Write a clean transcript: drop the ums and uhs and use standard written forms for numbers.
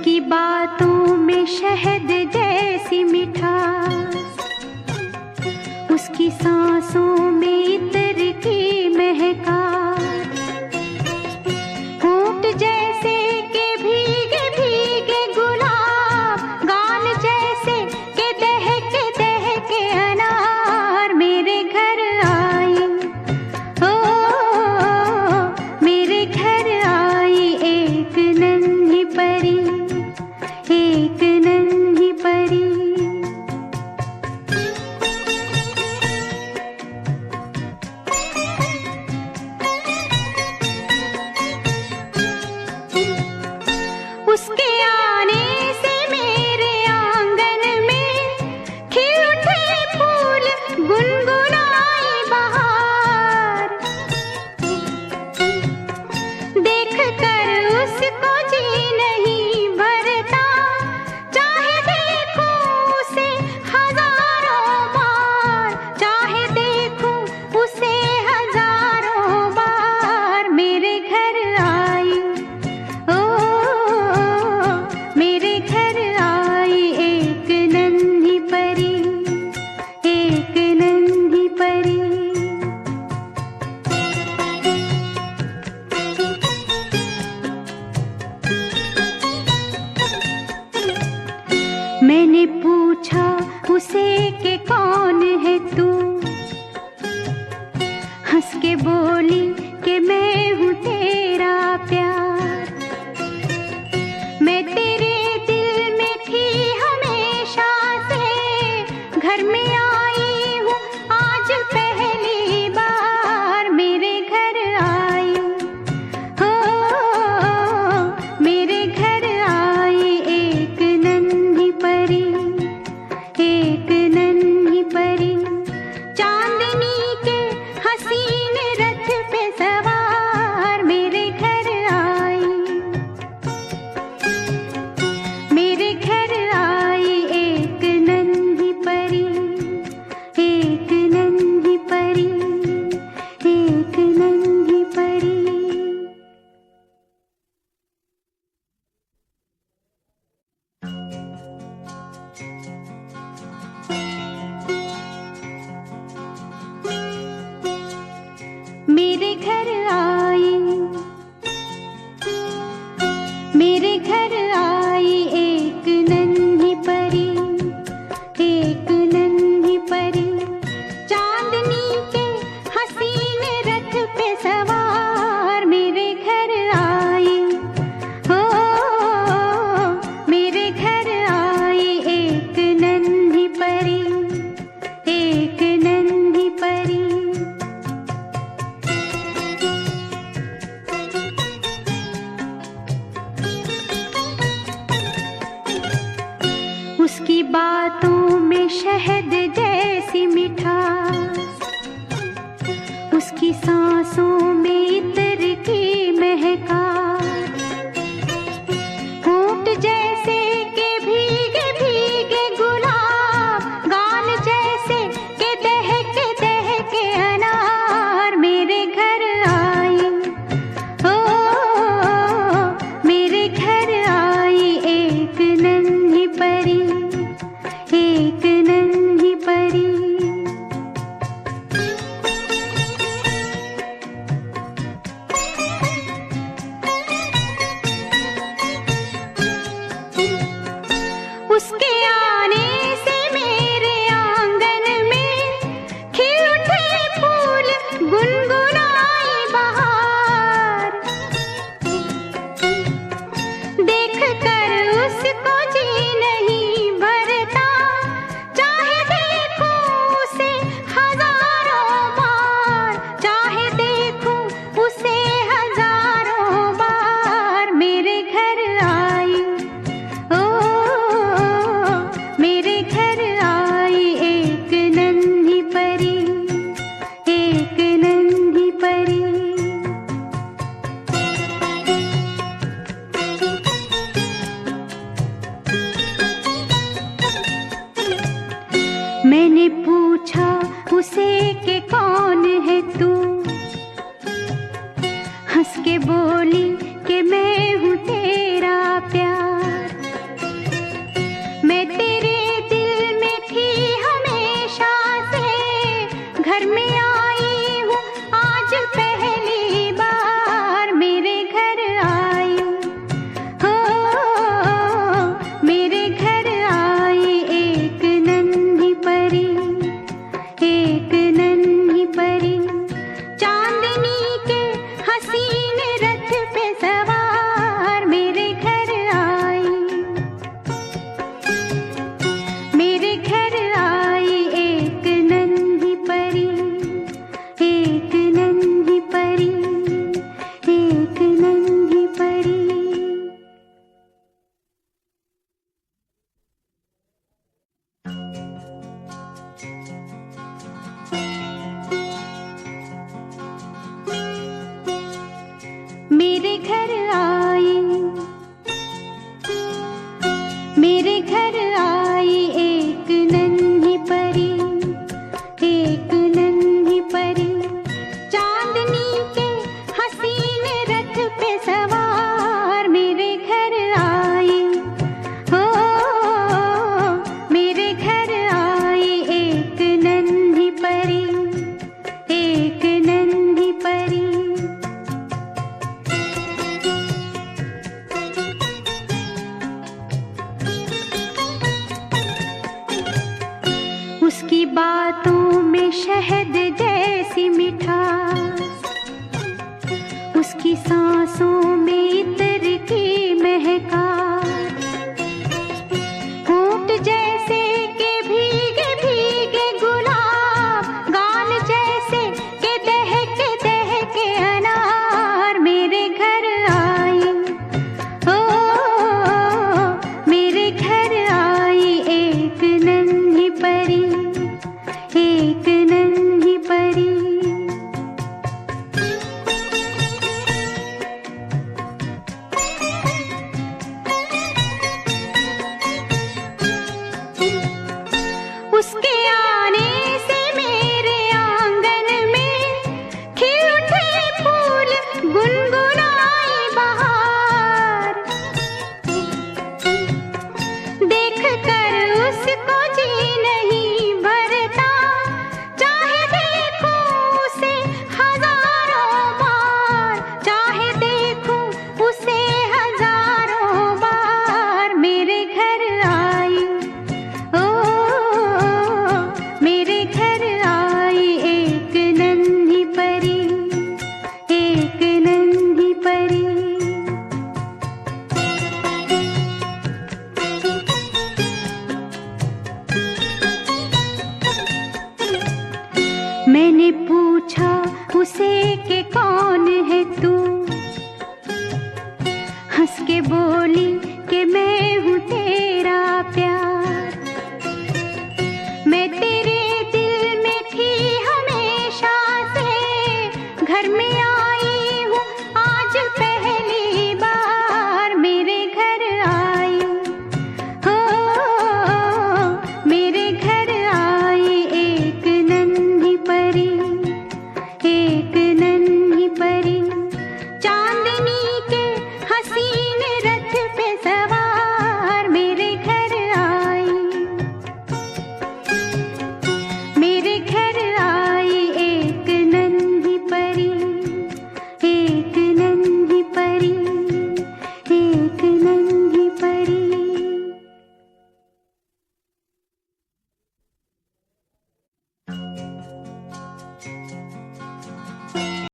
उसकी बातों में शहद जैसी मिठास, उसकी सांसों में इत्र की महकास, होंठ जैसे के भीगे भीगे गुलाब, गाल जैसे के दहके अनार मेरे घर आई। ओ मेरे घर आई एक नन्ही परी, एक नन्ही परी। उसके आने से मेरे आंगन में खिल उठे फूल, गुनगुनाई बहार। देख कर उसको जी नहीं भरता, चाहे देखूं उसे हजारों बार, चाहे देखूं उसे हजारों बार। मेरे घर आई, ओ मेरे घर आई एक नन्ही परी, एक नन्ही परी। मैंने पूछा उसे कि कौन है तू, हंस के बोली कि मैं हूँ तेरा प्यार। मैं तेरे दिल में थी हमेशा से, घर में आई हूँ आज पहली बार। मेरे घर आई, हो मेरे घर आई एक नन्ही परी, एक नन्ही परी। चांदनी के हसीन रथ पे सवार मेरे घर आई। बोली कि मैं हूँ